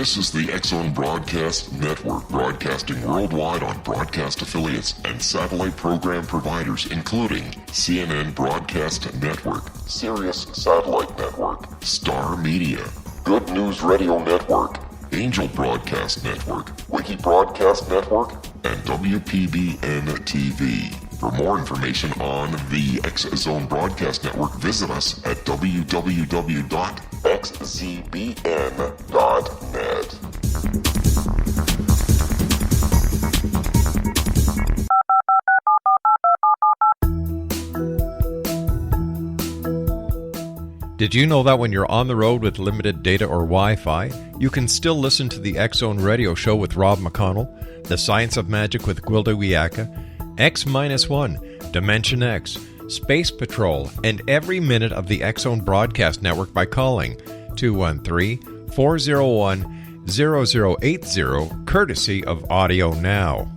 This is the X-Zone Broadcast Network, broadcasting worldwide on broadcast affiliates and satellite program providers, including CNN Broadcast Network, Sirius Satellite Network, Star Media, Good News Radio Network, Angel Broadcast Network, Wiki Broadcast Network, and WPBN TV. For more information on the X-Zone Broadcast Network, visit us at www.xzbn.net. Did you know that when you're on the road with limited data or Wi-Fi, you can still listen to the X-Zone Radio Show with Rob McConnell, The Science of Magic with Gwilda Wiyaka, X-1, Dimension X, Space Patrol, and every minute of the X-Zone Broadcast Network by calling 213-401-0080, courtesy of Audio Now.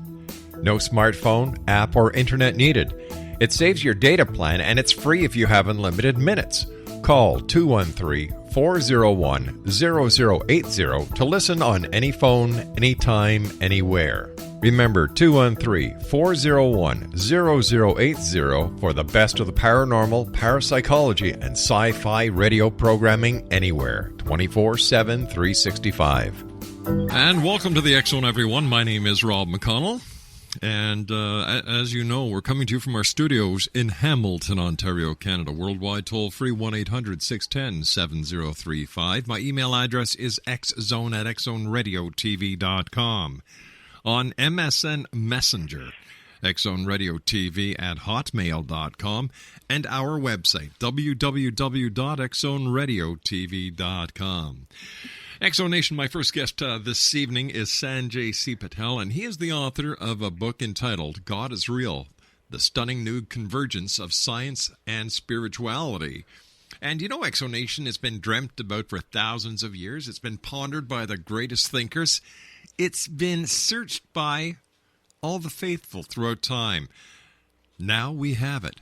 No smartphone, app, or internet needed. It saves your data plan, and it's free if you have unlimited minutes. Call 213-401-0080 to listen on any phone, anytime, anywhere. Remember, 213-401-0080 for the best of the paranormal, parapsychology, and sci-fi radio programming anywhere, 24/7, 365. And welcome to the X-Zone, everyone. My name is Rob McConnell. And as you know, we're coming to you from our studios in Hamilton, Ontario, Canada. Worldwide toll-free, 1-800-610-7035. My email address is xzone@xzoneradiotv.com. On MSN Messenger, xzoneradiotv@hotmail.com, and our website, www.xzoneradiotv.com. X-Zone Nation, my first guest this evening is Sanjay C. Patel, and he is the author of a book entitled God is Real, The Stunning New Convergence of Science and Spirituality. And you know, X-Zone Nation has been dreamt about for thousands of years. It's been pondered by the greatest thinkers. It's been searched by all the faithful throughout time. Now we have it.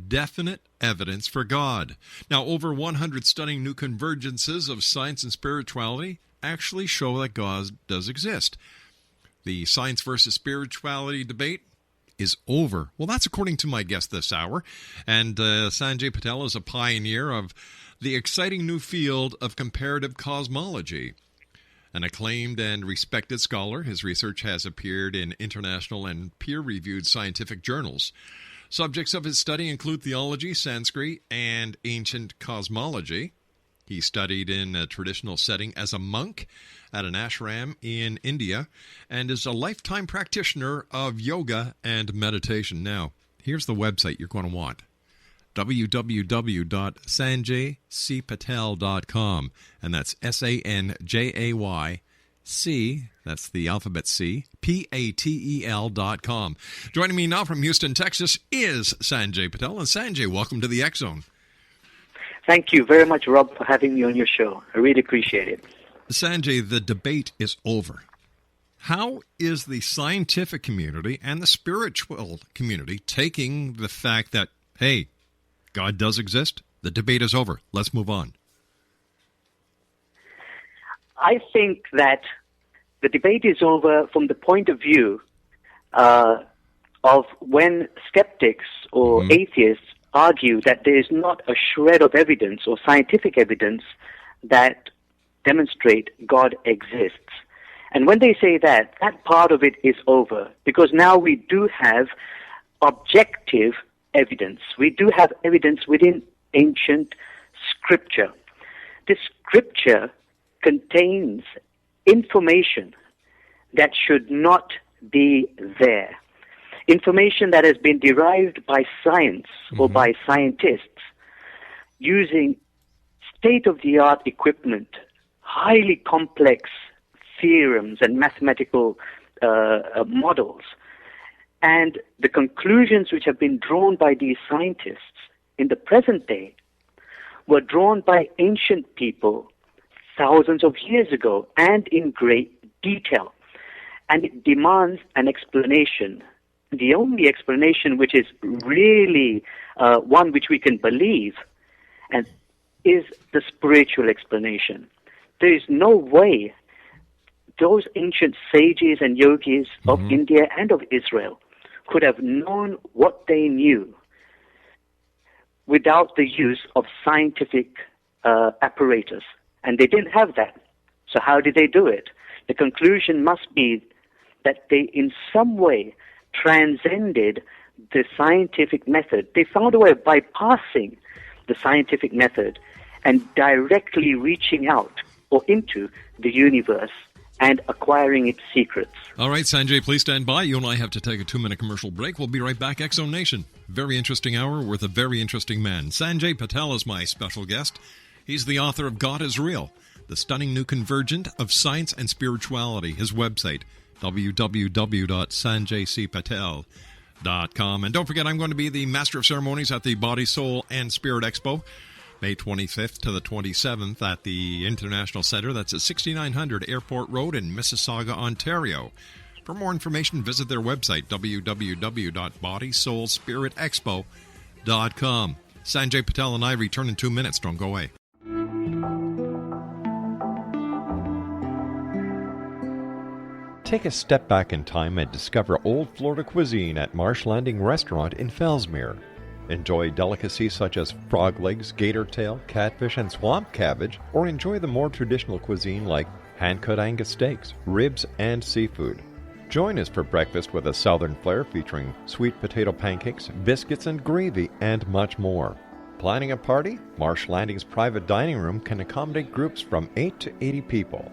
Definite evidence for God. Now, over 100 stunning new convergences of science and spirituality actually show that God does exist. The science versus spirituality debate is over. Well, that's according to my guest this hour. And Sanjay Patel is a pioneer of the exciting new field of comparative cosmology. An acclaimed and respected scholar, his research has appeared in international and peer-reviewed scientific journals. Subjects of his study include theology, Sanskrit, and ancient cosmology. He studied in a traditional setting as a monk at an ashram in India and is a lifetime practitioner of yoga and meditation. Now, here's the website you're going to want. www.sanjaycpatel.com, and that's SANJAY, that's the alphabet C, PATEL.com. Joining me now from Houston, Texas is Sanjay Patel. And Sanjay, welcome to the X-Zone. Thank you very much, Rob, for having me on your show. I really appreciate it. Sanjay, the debate is over. How is the scientific community and the spiritual community taking the fact that, hey, God does exist? The debate is over. Let's move on. I think that the debate is over from the point of view of when skeptics or atheists argue that there is not a shred of evidence or scientific evidence that demonstrate God exists. And when they say that, that part of it is over, because now we do have objective evidence. We do have evidence within ancient scripture. This scripture contains information that should not be there. Information that has been derived by science or by scientists using state-of-the-art equipment, highly complex theorems and mathematical models. And the conclusions which have been drawn by these scientists in the present day were drawn by ancient people thousands of years ago and in great detail. And it demands an explanation. The only explanation which is really one which we can believe and is the spiritual explanation. There is no way those ancient sages and yogis of India and of Israel could have known what they knew without the use of scientific apparatus. And they didn't have that. So how did they do it? The conclusion must be that they in some way transcended the scientific method. They found a way of bypassing the scientific method and directly reaching out or into the universe and acquiring its secrets. All right, Sanjay, please stand by. You and I have to take a 2-minute commercial break. We'll be right back. X Zone Nation. Very interesting hour with a very interesting man. Sanjay Patel is my special guest. He's the author of God is Real, the stunning new convergence of science and spirituality. His website, www.sanjaycpatel.com. And don't forget, I'm going to be the Master of Ceremonies at the Body, Soul, and Spirit Expo, May 25th to the 27th at the International Center. That's at 6900 Airport Road in Mississauga, Ontario. For more information, visit their website, www.bodysoulspiritexpo.com. Sanjay Patel and I return in 2 minutes. Don't go away. Take a step back in time and discover old Florida cuisine at Marsh Landing Restaurant in Fellsmere. Enjoy delicacies such as frog legs, gator tail, catfish, and swamp cabbage, or enjoy the more traditional cuisine like hand-cut Angus steaks, ribs, and seafood. Join us for breakfast with a southern flair featuring sweet potato pancakes, biscuits and gravy, and much more. Planning a party? Marsh Landing's private dining room can accommodate groups from 8 to 80 people.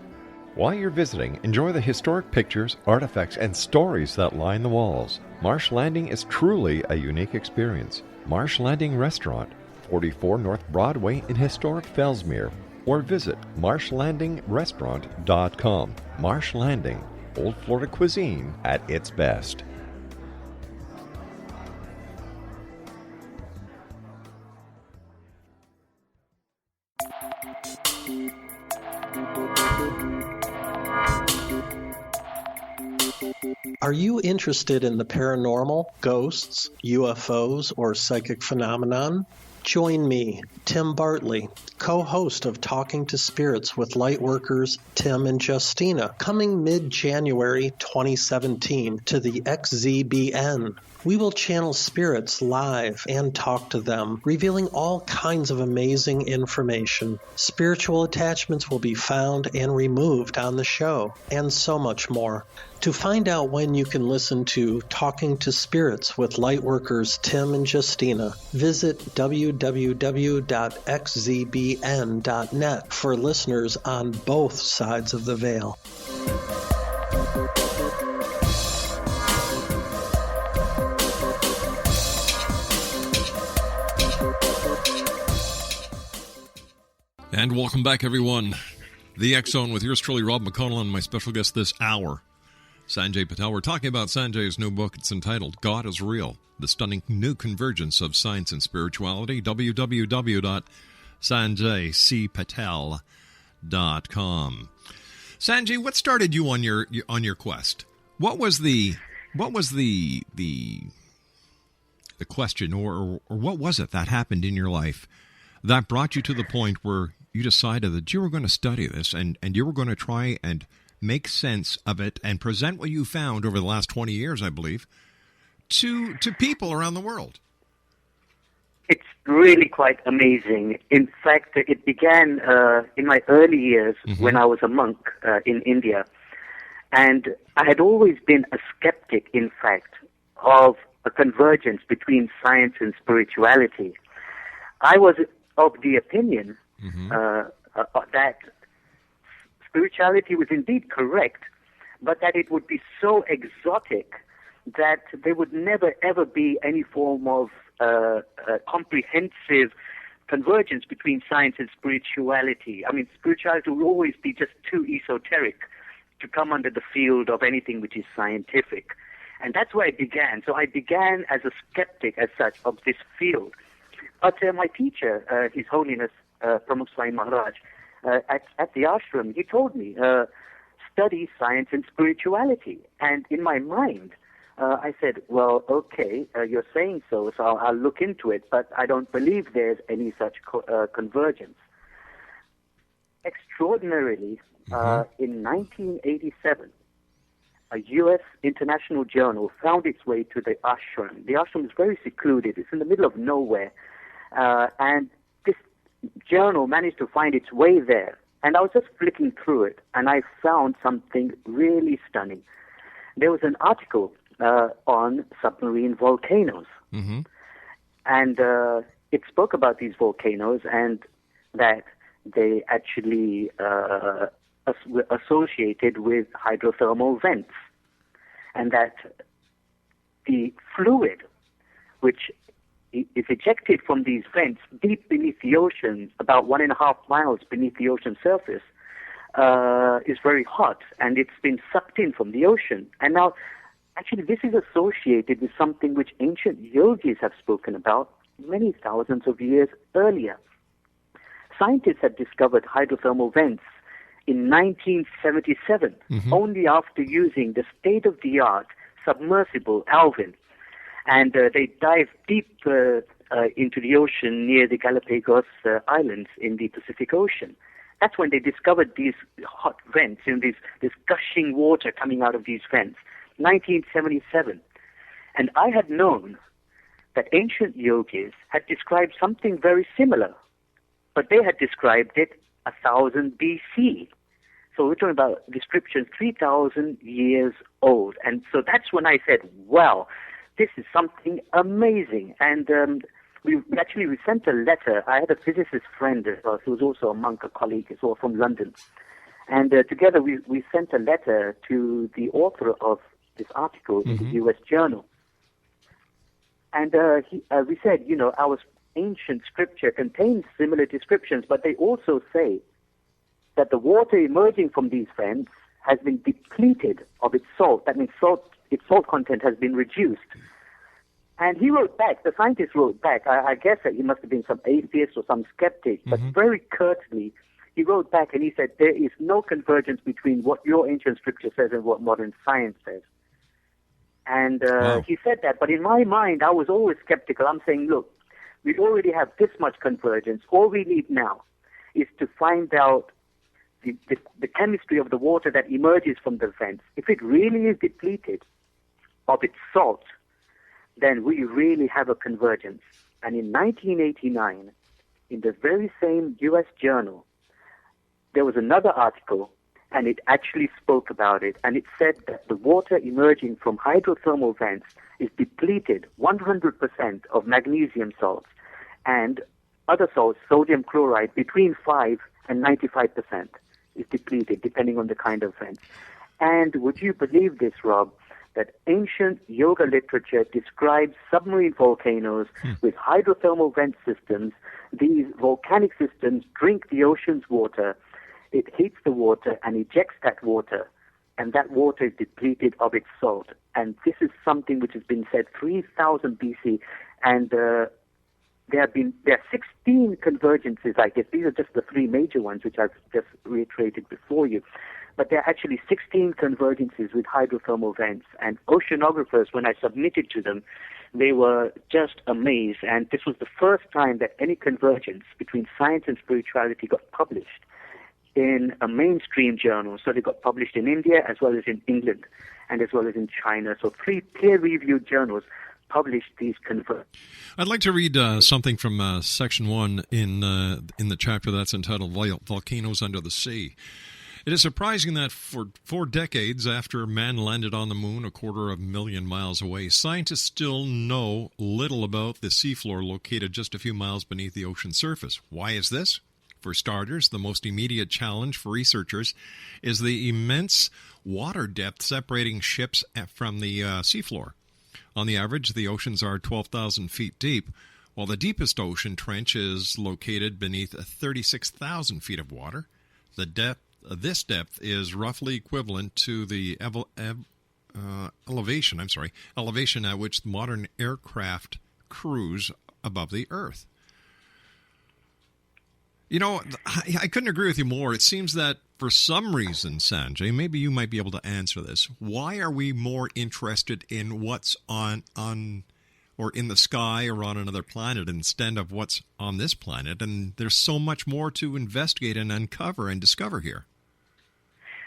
While you're visiting, enjoy the historic pictures, artifacts, and stories that line the walls. Marsh Landing is truly a unique experience. Marsh Landing Restaurant, 44 North Broadway in historic Fellsmere, or visit marshlandingrestaurant.com. Marsh Landing, old Florida cuisine at its best. Are you interested in the paranormal, ghosts, UFOs, or psychic phenomenon? Join me, Tim Bartley, co-host of Talking to Spirits with Lightworkers Tim and Justina, coming mid-January 2017 to the XZBN. We will channel spirits live and talk to them, revealing all kinds of amazing information. Spiritual attachments will be found and removed on the show, and so much more. To find out when you can listen to Talking to Spirits with Lightworkers Tim and Justina, visit www.xzbn.net for listeners on both sides of the veil. And welcome back, everyone. The X Zone with yours truly, Rob McConnell, and my special guest this hour, Sanjay Patel. We're talking about Sanjay's new book. It's entitled God is Real, the stunning new convergence of science and spirituality. www.sanjaycpatel.com. Sanjay, what started you on your quest? What was the question, or what was it that happened in your life that brought you to the point where you decided that you were going to study this and you were going to try and make sense of it and present what you found over the last 20 years, I believe, to people around the world? It's really quite amazing. In fact, it began in my early years when I was a monk in India. And I had always been a skeptic, in fact, of a convergence between science and spirituality. I was of the opinion that spirituality was indeed correct, but that it would be so exotic that there would never, ever be any form of comprehensive convergence between science and spirituality. I mean, spirituality will always be just too esoteric to come under the field of anything which is scientific. And that's where I began. So I began as a skeptic, as such, of this field. But my teacher, His Holiness Pramukh Swami Maharaj, at the ashram, he told me, study science and spirituality. And in my mind, I said, well, okay, you're saying so I'll look into it, but I don't believe there's any such convergence. extraordinarily, in 1987, a U.S. international journal found its way to the ashram. The ashram is very secluded. It's in the middle of nowhere. And this journal managed to find its way there. And I was just flicking through it, and I found something really stunning. There was an article on submarine volcanoes. Mm-hmm. And it spoke about these volcanoes and that they actually were associated with hydrothermal vents. And that the fluid which is ejected from these vents deep beneath the ocean, about 1.5 miles beneath the ocean surface, is very hot, and it's been sucked in from the ocean. And now, actually, this is associated with something which ancient yogis have spoken about many thousands of years earlier. Scientists had discovered hydrothermal vents in 1977, only after using the state-of-the-art submersible Alvin. And they dived deep into the ocean near the Galapagos Islands in the Pacific Ocean. That's when they discovered these hot vents, this gushing water coming out of these vents, 1977. And I had known that ancient yogis had described something very similar, but they had described it 1000 BC. So we're talking about description 3,000 years old. And so that's when I said, wow, this is something amazing. And we sent a letter. I had a physicist friend as well, who was also a monk, a colleague as well from London. And together we sent a letter to the author of this article in the U.S. Journal. And we said, our ancient scripture contains similar descriptions, but they also say that the water emerging from these vents has been depleted of its salt. That means its salt content has been reduced. And he wrote back, the scientist wrote back, I guess that he must have been some atheist or some skeptic, but very curtly, he wrote back and he said, there is no convergence between what your ancient scripture says and what modern science says. And he said that, but in my mind, I was always skeptical. I'm saying, look, we already have this much convergence. All we need now is to find out the chemistry of the water that emerges from the vents. If it really is depleted of its salt, then we really have a convergence. And in 1989, in the very same U.S. journal, there was another article, and it actually spoke about it, and it said that the water emerging from hydrothermal vents is depleted 100% of magnesium salts and other salts, sodium chloride, between 5 and 95% is depleted, depending on the kind of vent. And would you believe this, Rob, that ancient yoga literature describes submarine volcanoes with hydrothermal vent systems. These volcanic systems drink the ocean's water. It heats the water and ejects that water, and that water is depleted of its salt. And this is something which has been said 3,000 BC, and there are 16 convergences, I guess. These are just the three major ones, which I've just reiterated before you. But there are actually 16 convergences with hydrothermal vents. And oceanographers, when I submitted to them, they were just amazed. And this was the first time that any convergence between science and spirituality got published in a mainstream journal. So they got published in India as well as in England and as well as in China. So 3 peer-reviewed journals published these convergences. I'd like to read something from section 1 in the chapter that's entitled Volcanoes Under the Sea. It is surprising that for 4 decades after man landed on the moon 250,000 miles away, scientists still know little about the seafloor located just a few miles beneath the ocean surface. Why is this? For starters, the most immediate challenge for researchers is the immense water depth separating ships from the seafloor. On the average, the oceans are 12,000 feet deep, while the deepest ocean trench is located beneath 36,000 feet of water. This depth is roughly equivalent to the elevation at which modern aircraft cruise above the Earth. You know, I couldn't agree with you more. It seems that for some reason, Sanjay, maybe you might be able to answer this. Why are we more interested in what's on or in the sky or on another planet instead of what's on this planet. And there's so much more to investigate and uncover and discover here.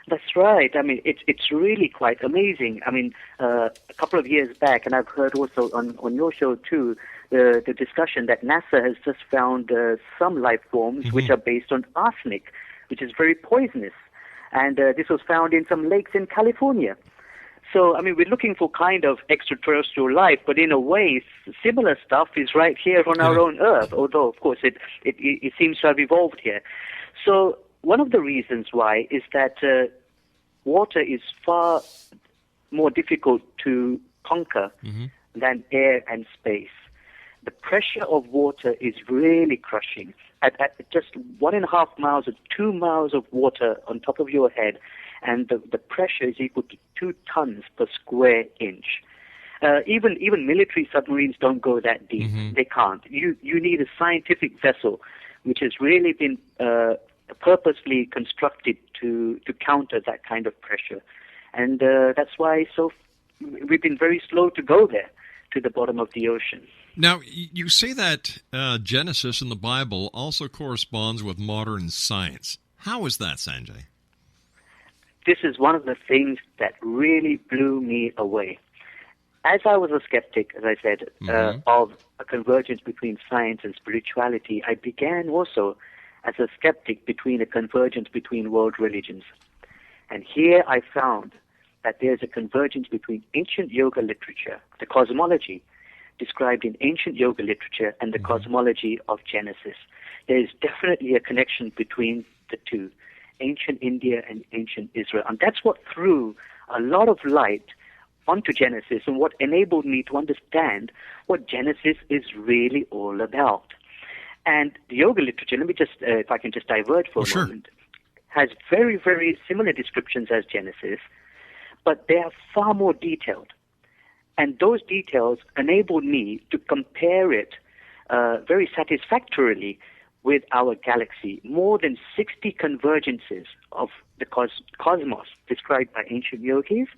That's right. I mean, it's really quite amazing. I mean, a couple of years back, and I've heard also on your show too, the discussion that NASA has just found some life forms which are based on arsenic, which is very poisonous. And this was found in some lakes in California. So, I mean, we're looking for kind of extraterrestrial life, but in a way, similar stuff is right here on our own Earth, although, of course, it seems to have evolved here. So one of the reasons why is that water is far more difficult to conquer than air and space. The pressure of water is really crushing. At just 1.5 miles or 2 miles of water on top of your head, and the pressure is equal to 2 tons per square inch. Even military submarines don't go that deep. They can't. You need a scientific vessel which has really been purposely constructed to counter that kind of pressure. And that's why we've been very slow to go there, to the bottom of the ocean. Now, you say that Genesis in the Bible also corresponds with modern science. How is that, Sanjay? This is one of the things that really blew me away. As I was a skeptic, as I said, of a convergence between science and spirituality, I began also as a skeptic between a convergence between world religions. And here I found that there's a convergence between ancient yoga literature, the cosmology described in ancient yoga literature, and the cosmology of Genesis. There is definitely a connection between the two, ancient India and ancient Israel. And that's what threw a lot of light onto Genesis and what enabled me to understand what Genesis is really all about. And the yoga literature, let me just, if I can just divert for a moment, has very, very similar descriptions as Genesis, but they are far more detailed. And those details enabled me to compare it very satisfactorily with our galaxy. More than 60 convergences of the cosmos described by ancient yogis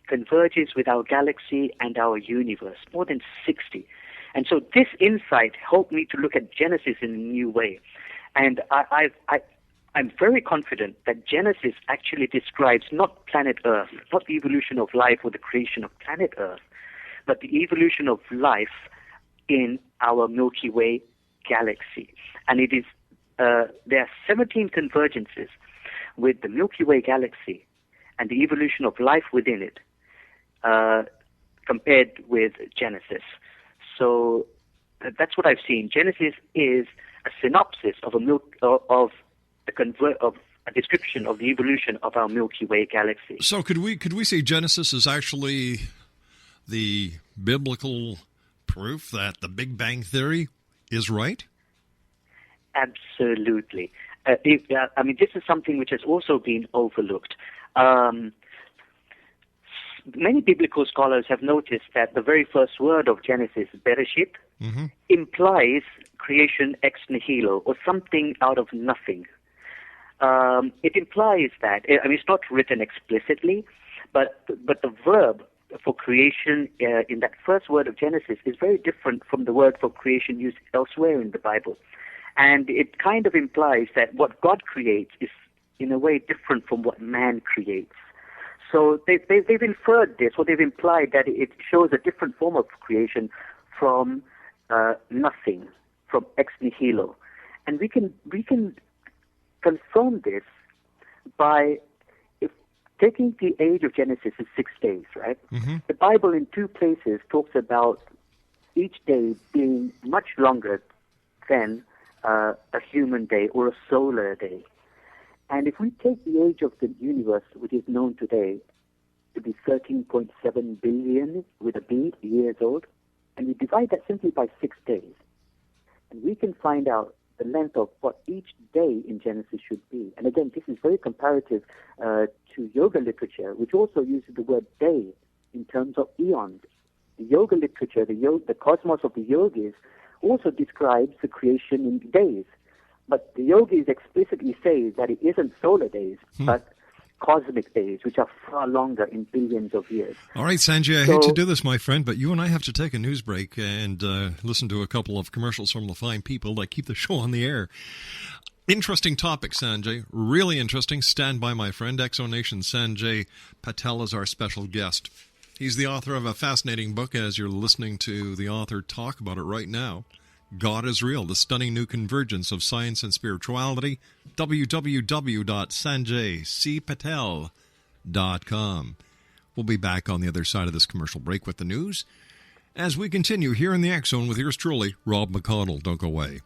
converges with our galaxy and our universe. More than 60. And so this insight helped me to look at Genesis in a new way. And I'm very confident that Genesis actually describes not planet Earth, not the evolution of life or the creation of planet Earth, but the evolution of life in our Milky Way galaxy. And it is there are 17 convergences with the Milky Way galaxy and the evolution of life within it compared with Genesis. So that's what I've seen. Genesis is a synopsis of a description of the evolution of our Milky Way galaxy. So could we say Genesis is actually the biblical proof that the Big Bang Theory is right? Absolutely. I mean, this is something which has also been overlooked. Many biblical scholars have noticed that the very first word of Genesis, Bereshit, implies creation ex nihilo, or something out of nothing. It implies that, I mean, it's not written explicitly, but the verb for creation in that first word of Genesis is very different from the word for creation used elsewhere in the Bible. And it kind of implies that what God creates is in a way different from what man creates. So they've inferred this, or they've implied that it shows a different form of creation from nothing, from ex nihilo. And we can confirm this by taking the age of Genesis is 6 days, right? The Bible in 2 places talks about each day being much longer than a human day or a solar day. And if we take the age of the universe, which is known today to be 13.7 billion with a B years old, and we divide that simply by 6 days, and we can find out the length of what each day in Genesis should be. And again, this is very comparative to yoga literature, which also uses the word day in terms of eons. The yoga literature, the cosmos of the yogis, also describes the creation in days. But the yogis explicitly say that it isn't solar days, but cosmic days, which are far longer in billions of years. All right, Sanjay, I hate to do this, my friend, but you and I have to take a news break and listen to a couple of commercials from the fine people that keep the show on the air. Interesting topic, Sanjay. Really interesting. Stand by, my friend. Exonation Sanjay Patel is our special guest. He's the author of a fascinating book, as you're listening to the author talk about it right now. God is Real, the stunning new convergence of science and spirituality. www.sanjaycpatel.com. We'll be back on the other side of this commercial break with the news as we continue here in the X Zone with yours truly, Rob McConnell. Don't go away.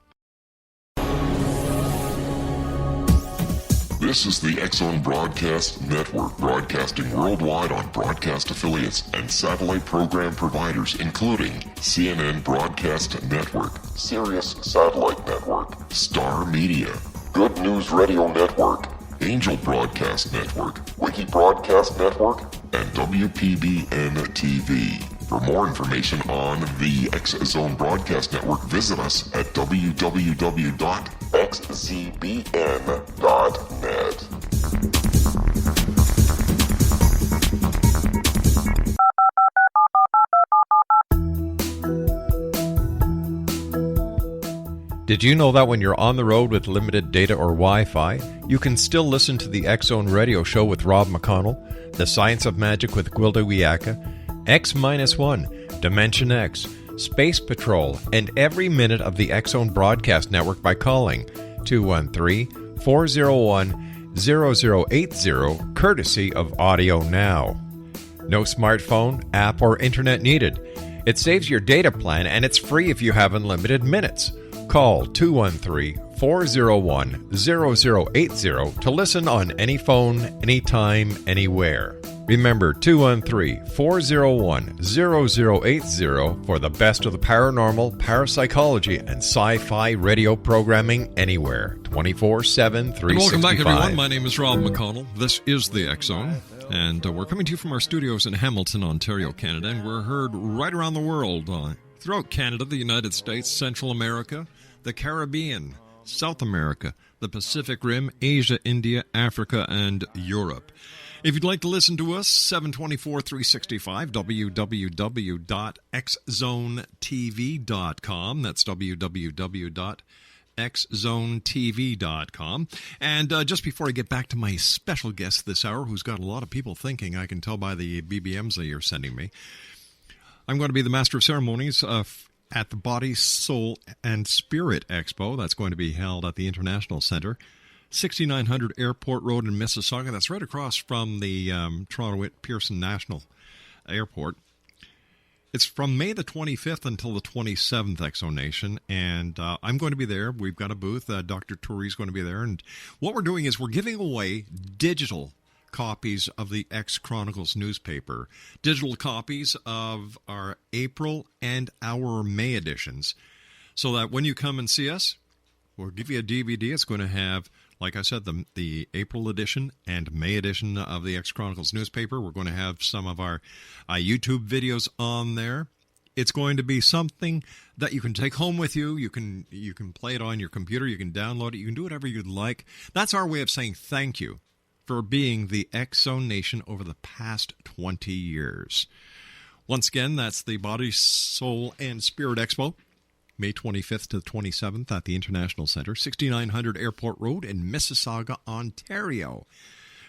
This is the X Zone Broadcast Network, broadcasting worldwide on broadcast affiliates and satellite program providers, including CNN Broadcast Network, Sirius Satellite Network, Star Media, Good News Radio Network, Angel Broadcast Network, Wiki Broadcast Network, and WPBN TV. For more information on the X Zone Broadcast Network, visit us at www.xzbn.net. Did you know that when you're on the road with limited data or Wi-Fi, you can still listen to the X Zone Radio Show with Rob McConnell, The Science of Magic with Gwilda Wiyaka, X-1, Dimension X, Space Patrol, and every minute of the X Zone Broadcast Network by calling 213-401-0080, courtesy of Audio Now. No smartphone, app, or internet needed. It saves your data plan, and it's free if you have unlimited minutes. Call 213-401-0080 to listen on any phone, anytime, anywhere. Remember, 213-401-0080 for the best of the paranormal, parapsychology, and sci-fi radio programming anywhere. 24/7, 365. And welcome back, everyone. My name is Rob McConnell. This is the X Zone, and we're coming to you from our studios in Hamilton, Ontario, Canada, and we're heard right around the world, throughout Canada, the United States, Central America, the Caribbean, South America, the Pacific Rim, Asia, India, Africa, and Europe. If you'd like to listen to us, 724-365, www.xzonetv.com. That's www.xzonetv.com. And just before I get back to my special guest this hour, who's got a lot of people thinking, I can tell by the BBMs that you're sending me, I'm going to be the Master of Ceremonies at the Body, Soul, and Spirit Expo. That's going to be held at the International Center, 6900 Airport Road in Mississauga. That's right across from the Toronto Pearson National Airport. It's from May the 25th until the 27th, Exonation, and I'm going to be there. We've got a booth. Dr. Turi's going to be there, and what we're doing is we're giving away digital copies of the X Chronicles newspaper, digital copies of our April and our May editions, so that when you come and see us, we'll give you a DVD. It's going to have, like I said, the April edition and May edition of the X Chronicles newspaper. We're going to have some of our YouTube videos on there. It's going to be something that you can take home with you. You can play it on your computer. You can download it. You can do whatever you'd like. That's our way of saying thank you for being the X Zone Nation over the past 20 years. Once again, that's the Body, Soul, and Spirit Expo, May 25th to the 27th at the International Center, 6900 Airport Road in Mississauga, Ontario.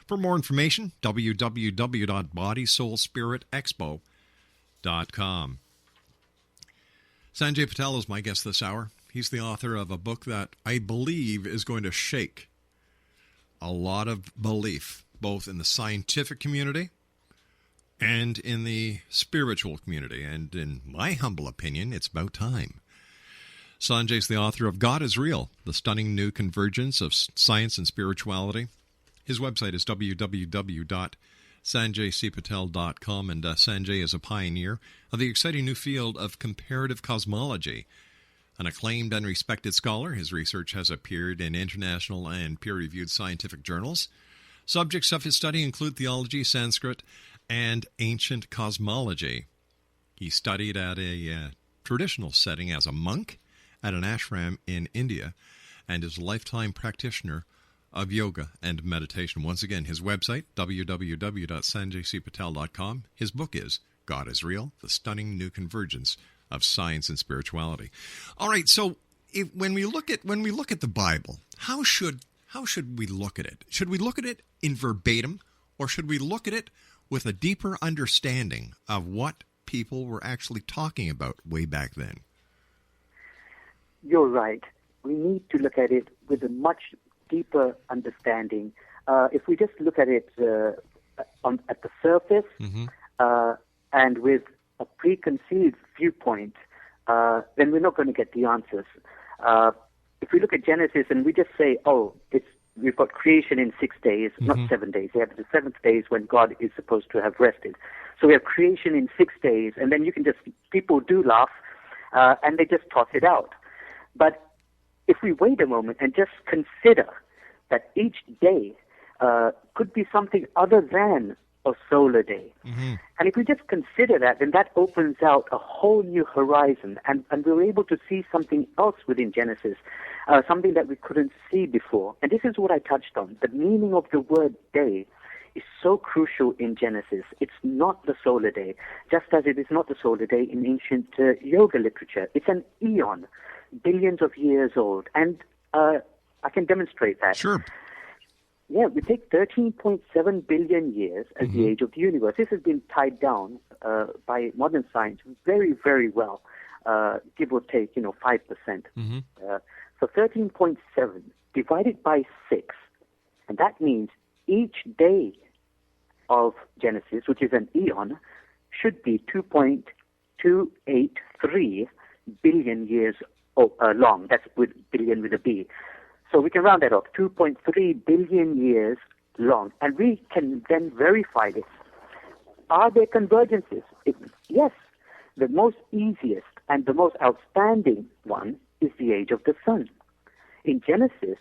For more information, www.bodysoulspiritexpo.com. Sanjay Patel is my guest this hour. He's the author of a book that I believe is going to shake a lot of belief, both in the scientific community and in the spiritual community. And in my humble opinion, it's about time. Sanjay's the author of God is Real, the stunning new convergence of science and spirituality. His website is www.sanjaycpatel.com, and Sanjay is a pioneer of the exciting new field of comparative cosmology. An acclaimed and respected scholar, his research has appeared in international and peer-reviewed scientific journals. Subjects of his study include theology, Sanskrit, and ancient cosmology. He studied at a traditional setting as a monk at an ashram in India, and is a lifetime practitioner of yoga and meditation. Once again, his website, www.sanjaycpatel.com. His book is God is Real, The Stunning New Convergence of Science and Spirituality. All right, so when we look at the Bible, how should we look at it? Should we look at it in verbatim, or should we look at it with a deeper understanding of what people were actually talking about way back then? You're right. We need to look at it with a much deeper understanding. If we just look at it at the surface and with a preconceived viewpoint, then we're not going to get the answers. If we look at Genesis and we just say, we've got creation in 6 days, not 7 days. They have the seventh day is when God is supposed to have rested. So we have creation in 6 days, and then people do laugh, and they just toss it out. But if we wait a moment and just consider that each day could be something other than a solar day, and if we just consider that, then that opens out a whole new horizon, and we're able to see something else within Genesis, something that we couldn't see before. And this is what I touched on. The meaning of the word day is so crucial in Genesis. It's not the solar day, just as it is not the solar day in ancient yoga literature. It's an eon, billions of years old, and I can demonstrate that. Sure. Yeah, we take 13.7 billion years as the age of the universe. This has been tied down by modern science very, very well, give or take, 5%. So 13.7 divided by 6, and that means each day of Genesis, which is an eon, should be 2.283 billion years long. That's with billion with a B. So we can round that off, 2.3 billion years long. And we can then verify this. Are there convergences? Yes. The most easiest and the most outstanding one is the age of the sun. In Genesis,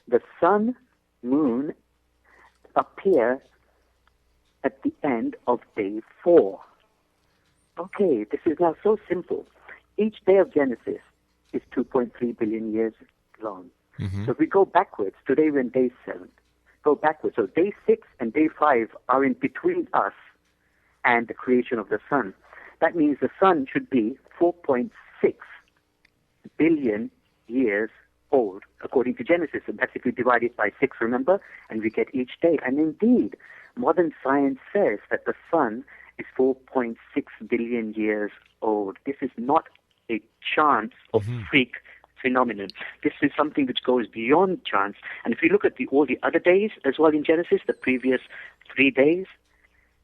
the sun, moon appear at the end of day 4. Okay, this is now so simple. Each day of Genesis is 2.3 billion years long. So if we go backwards, today we're in day 7. Go backwards. So day 6 and day 5 are in between us and the creation of the sun. That means the sun should be 4.6 billion years old, according to Genesis. And that's if we divide it by 6, remember? And we get each day. And indeed, modern science says that the sun is 4.6 billion years old. This is not a chance or freak phenomenon. This is something which goes beyond chance. And if you look at all the other days as well in Genesis, the previous 3 days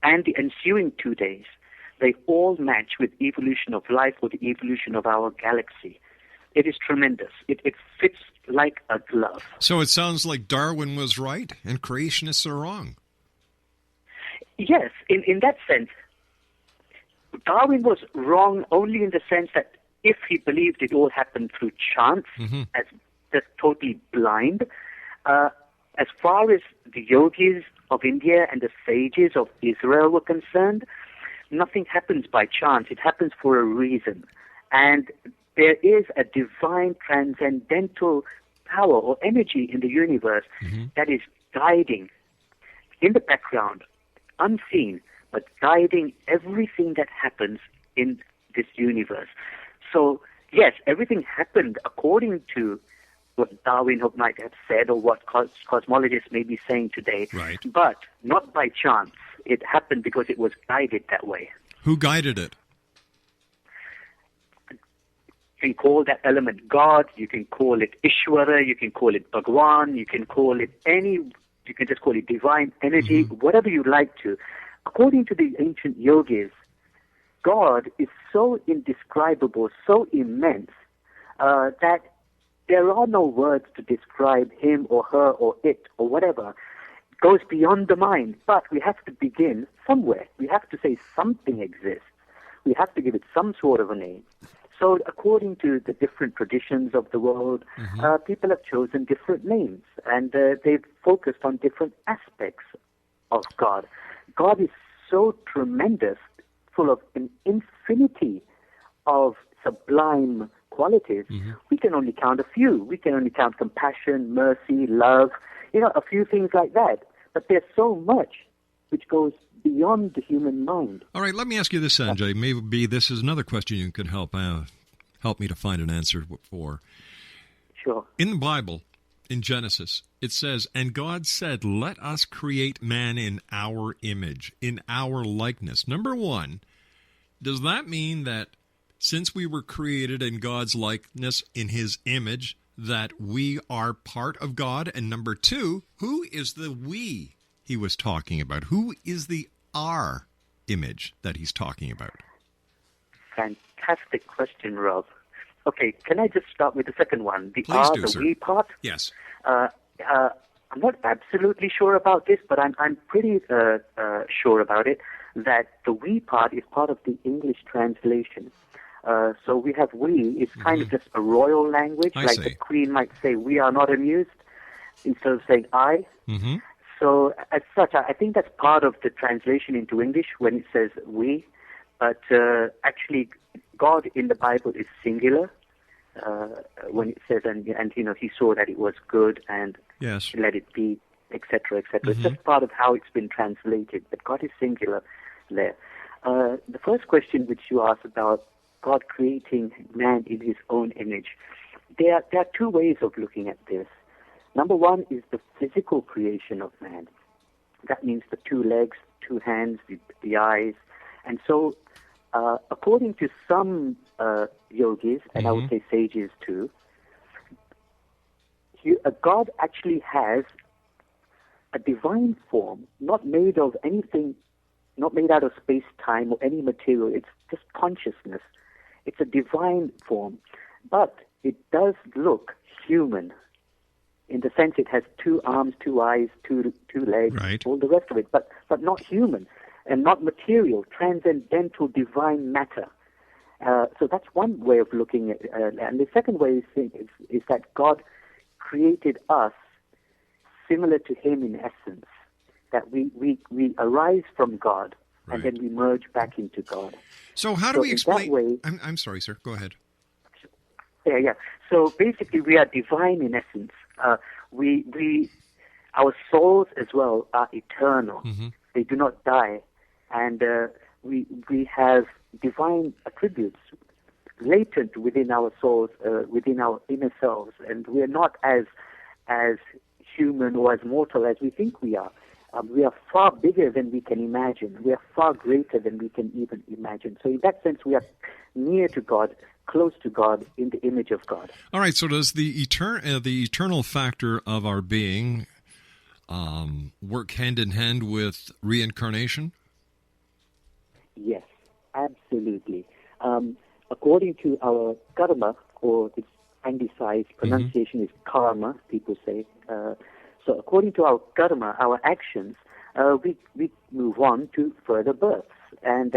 and the ensuing 2 days, they all match with evolution of life or the evolution of our galaxy. It is tremendous. It fits like a glove. So it sounds like Darwin was right and creationists are wrong. Yes, in that sense, Darwin was wrong only in the sense that if he believed it all happened through chance, as just totally blind, as far as the yogis of India and the sages of Israel were concerned, nothing happens by chance. It happens for a reason. And there is a divine transcendental power or energy in the universe that is guiding in the background, unseen, but guiding everything that happens in this universe. So, yes, everything happened according to what Darwin might have said or what cosmologists may be saying today, but not by chance. It happened because it was guided that way. Who guided it? You can call that element God, you can call it Ishwara, you can call it Bhagwan, you can just call it divine energy, whatever you like to. According to the ancient yogis, God is so indescribable, so immense, that there are no words to describe him or her or it or whatever. It goes beyond the mind, but we have to begin somewhere. We have to say something exists. We have to give it some sort of a name. So according to the different traditions of the world, people have chosen different names, and they've focused on different aspects of God. God is so tremendous, full of an infinity of sublime qualities. We can only count a few. We can only count compassion, mercy, love. a few things like that. But there's so much which goes beyond the human mind. All right, let me ask you this, Sanjay. Maybe this is another question you could help me to find an answer for. Sure. In the Bible, in Genesis, it says, "And God said, let us create man in our image, in our likeness." Number one, does that mean that since we were created in God's likeness, in his image, that we are part of God? And number two, who is the we he was talking about? Who is the our image that he's talking about? Fantastic question, Rob. Okay, can I just start with the second one? The Please R, do, the sir. we part? Yes. I'm not absolutely sure about this, but I'm pretty sure about it, that the we part is part of the English translation. So we have we, it's kind of just a royal language, I like see. the Queen might say, "We are not amused," instead of saying "I." Mm-hmm. So as such, I think that's part of the translation into English when it says "we." But actually, God in the Bible is singular when it says, and he saw that it was good and Yes. let it be, etc., etc. It's just part of how it's been translated, but God is singular there. The first question which you asked about God creating man in his own image, there are two ways of looking at this. Number one is the physical creation of man. That means the two legs, two hands, the eyes. And so, according to some yogis, and I would say sages too, God actually has a divine form, not made of anything, not made out of space-time or any material. It's just consciousness. It's a divine form. But it does look human in the sense it has two arms, two eyes, two legs, Right. all the rest of it, but not human and not material, transcendental divine matter. So that's one way of looking at it. And the second way is that God created us similar to him in essence, that we arise from God and Right. then we merge back into God. So how do So we in explain? that way- I'm sorry, sir. Go ahead. Yeah. So basically, we are divine in essence. Our souls as well are eternal. They do not die, and we have divine attributes latent within our souls, within our inner selves, and we are not as human or as mortal as we think we are. We are far bigger than we can imagine. We are far greater than we can even imagine. So in that sense, we are near to God, close to God, in the image of God. All right. So does the eternal factor of our being work hand in hand with reincarnation? Yes, absolutely. According to our karma, or its anglicized pronunciation is karma, people say. So according to our karma, our actions, we move on to further births. And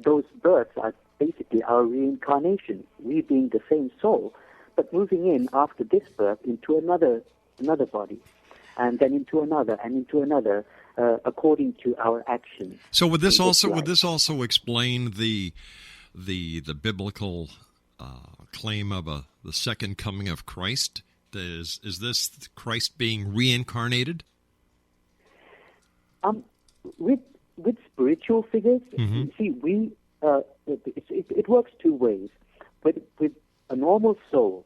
those births are basically our reincarnation, we being the same soul, but moving in after this birth into another body, and then into another, and into another, according to our actions. So would this in also explain the biblical claim of the second coming of Christ? Is this Christ being reincarnated? With spiritual figures, see, it works two ways. With a normal soul,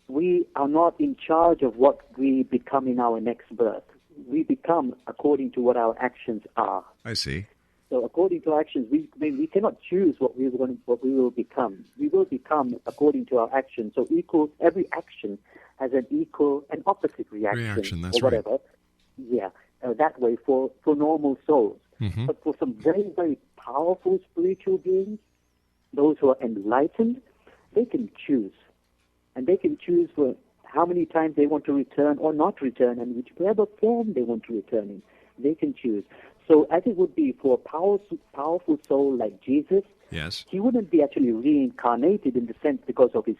we are not in charge of what we become in our next birth. We become according to what our actions are. I see. So according to our actions, we cannot choose what we will become. We will become according to our actions. So every action has an equal and opposite reaction, That's or whatever. right. Yeah, that way for normal souls. But for some very, very powerful spiritual beings, those who are enlightened, they can choose. And they can choose for how many times they want to return or not return, and whichever form they want to return in. They can choose. So as it would be for a powerful soul like Jesus, Yes. he wouldn't be actually reincarnated in the sense because of his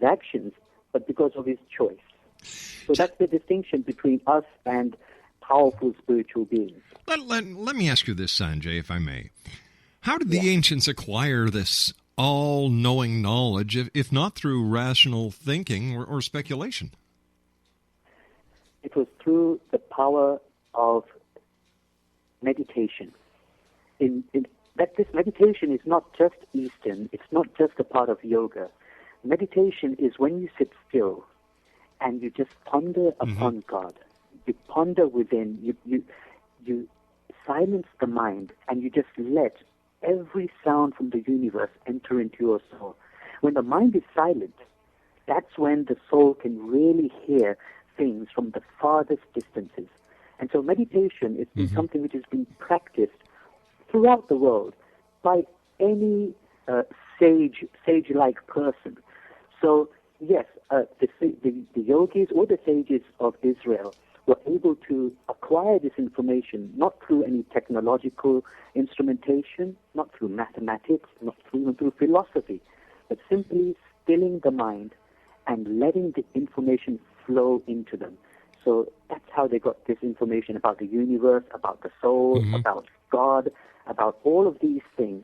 actions, but because of his choice. So that's the distinction between us and powerful spiritual beings. Let me ask you this, Sanjay, if I may. How did the ancients acquire this all-knowing knowledge, if not through rational thinking or speculation? it was through the power of meditation. That this meditation is not just Eastern, it's not just a part of yoga. Meditation is when you sit still and you just ponder upon God. You ponder within, you silence the mind, and you just let every sound from the universe enter into your soul. When the mind is silent, that's when the soul can really hear things from the farthest distances. And so meditation is something which has been practiced throughout the world by any sage-like person. So yes, the yogis or the sages of Israel were able to acquire this information not through any technological instrumentation, not through mathematics, not even through philosophy, but simply stilling the mind and letting the information flow into them. So that's how they got this information about the universe, about the soul, about God, about all of these things.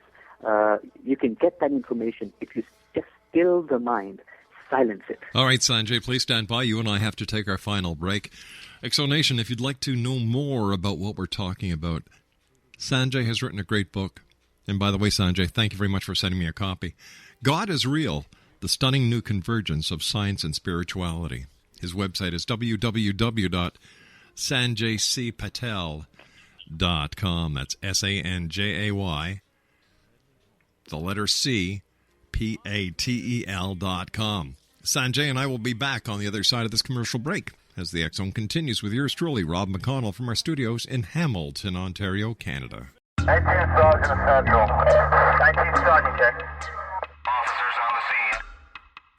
You can get that information if you just still the mind, silence it. All right, Sanjay, please stand by. You and I have to take our final break. Exonation, if you'd like to know more about what we're talking about, Sanjay has written a great book. And by the way, Sanjay, thank you very much for sending me a copy. God is Real, The Stunning New Convergence of Science and Spirituality. His website is www.sanjaycpatel.com. That's Sanjay, the letter C, Patel.com. Sanjay and I will be back on the other side of this commercial break as the X Zone continues with yours truly, Rob McConnell, from our studios in Hamilton, Ontario, Canada. 19 Sergeant Central. 19 Sergeant check. Officers on the scene.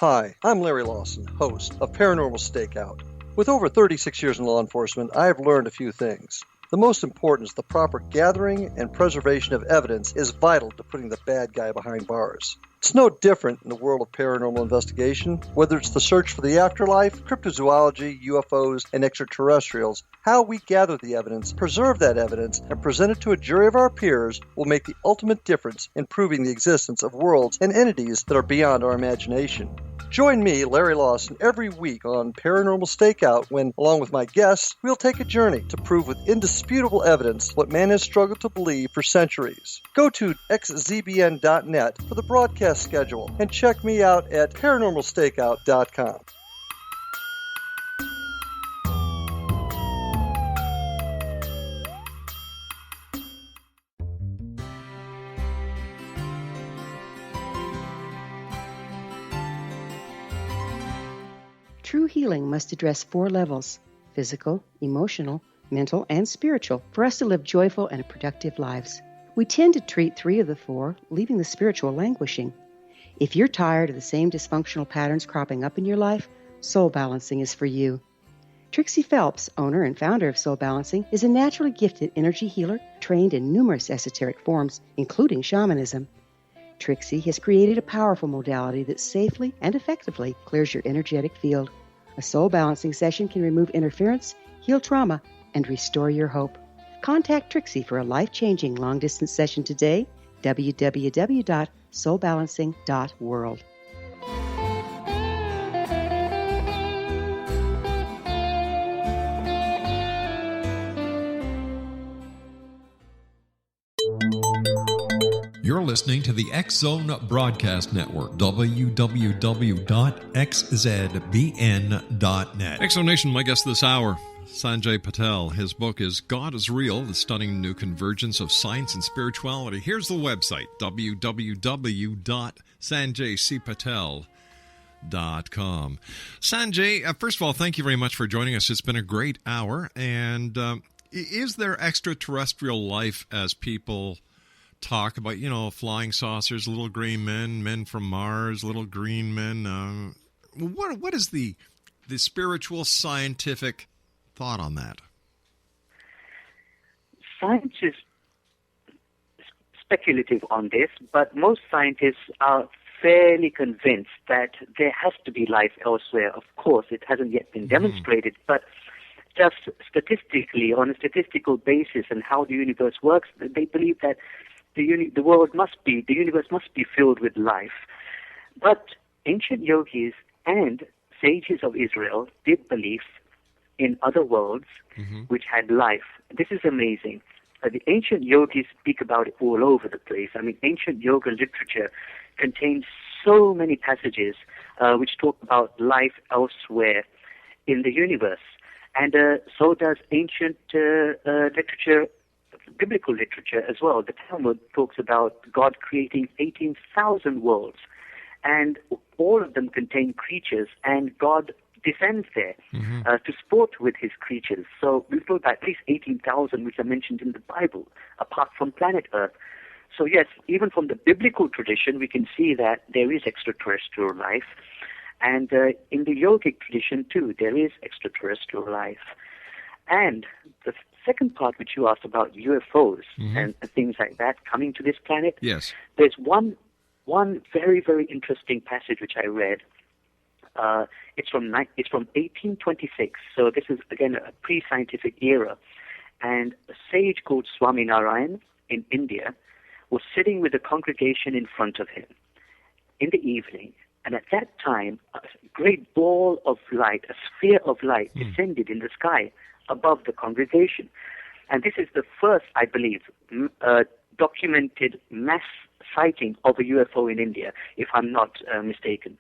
Hi, I'm Larry Lawson, host of Paranormal Stakeout. With over 36 years in law enforcement, I have learned a few things. The most important is the proper gathering and preservation of evidence is vital to putting the bad guy behind bars. It's no different in the world of paranormal investigation. Whether it's the search for the afterlife, cryptozoology, UFOs, and extraterrestrials, how we gather the evidence, preserve that evidence, and present it to a jury of our peers will make the ultimate difference in proving the existence of worlds and entities that are beyond our imagination. Join me, Larry Lawson, every week on Paranormal Stakeout when, along with my guests, we'll take a journey to prove with indisputable evidence what man has struggled to believe for centuries. Go to xzbn.net for the broadcast schedule and check me out at paranormalstakeout.com. True healing must address 4 levels: physical, emotional, mental, and spiritual, for us to live joyful and productive lives. We tend to treat 3 of the 4, leaving the spiritual languishing. If you're tired of the same dysfunctional patterns cropping up in your life, Soul Balancing is for you. Trixie Phelps, owner and founder of Soul Balancing, is a naturally gifted energy healer trained in numerous esoteric forms, including shamanism. Trixie has created a powerful modality that safely and effectively clears your energetic field. A soul balancing session can remove interference, heal trauma, and restore your hope. Contact Trixie for a life-changing long-distance session today, www.soulbalancing.world. You're listening to the X Zone Broadcast Network, www.xzbn.net. X Zone Nation, my guest this hour, Sanjay Patel. His book is God is Real, The Stunning New Convergence of Science and Spirituality. Here's the website, www.sanjaycpatel.com. Sanjay, first of all, thank you very much for joining us. It's been a great hour. And is there extraterrestrial life as people talk about, flying saucers, little green men from Mars, little green men? What is the spiritual scientific thought on that? Science is speculative on this, but most scientists are fairly convinced that there has to be life elsewhere. Of course, it hasn't yet been demonstrated, but just statistically, on a statistical basis and how the universe works, they believe that the universe must be filled with life. But ancient yogis and sages of Israel did believe in other worlds which had life. This is amazing. The ancient yogis speak about it all over the place. I mean, ancient yoga literature contains so many passages which talk about life elsewhere in the universe. And so does ancient literature, biblical literature as well. The Talmud talks about God creating 18,000 worlds, and all of them contain creatures, and God descends there to sport with his creatures. So we've got at least 18,000 which are mentioned in the Bible, apart from planet Earth. So yes, even from the biblical tradition, we can see that there is extraterrestrial life. And in the yogic tradition, too, there is extraterrestrial life. And the second part, which you asked about UFOs and things like that coming to this planet, yes, there's one very, very interesting passage which I read. It's from 1826, so this is, again, a pre-scientific era. And a sage called Swaminarayan in India was sitting with a congregation in front of him in the evening. And at that time, a great ball of light, a sphere of light, descended in the sky above the congregation. And this is the first, I believe, documented mass sighting of a UFO in India, if I'm not mistaken.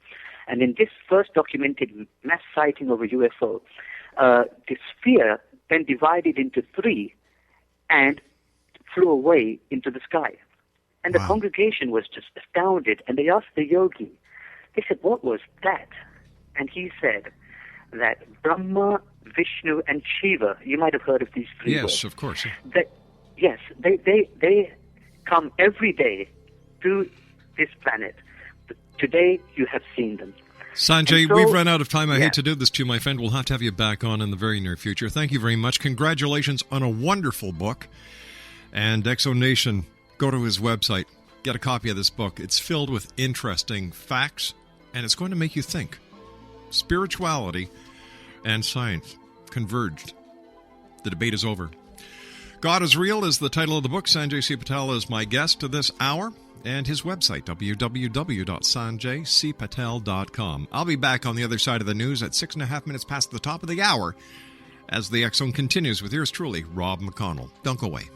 And in this first documented mass sighting of a UFO, the sphere then divided into three and flew away into the sky. And the congregation was just astounded, and they asked the yogi, they said, what was that? And he said that Brahma, Vishnu, and Shiva, you might have heard of these three words. Yes, of course. They come every day to this planet. Today, you have seen them. Sanjay, we've run out of time. I hate to do this to you, my friend. We'll have to have you back on in the very near future. Thank you very much. Congratulations on a wonderful book. And Exonation, go to his website. Get a copy of this book. It's filled with interesting facts, and it's going to make you think. Spirituality and science converged. The debate is over. God is Real is the title of the book. Sanjay C. Patel is my guest to this hour, and his website, www.sanjaycpatel.com. I'll be back on the other side of the news at 6.5 minutes past the top of the hour as the X Zone continues with yours truly, Rob McConnell. Don't go away.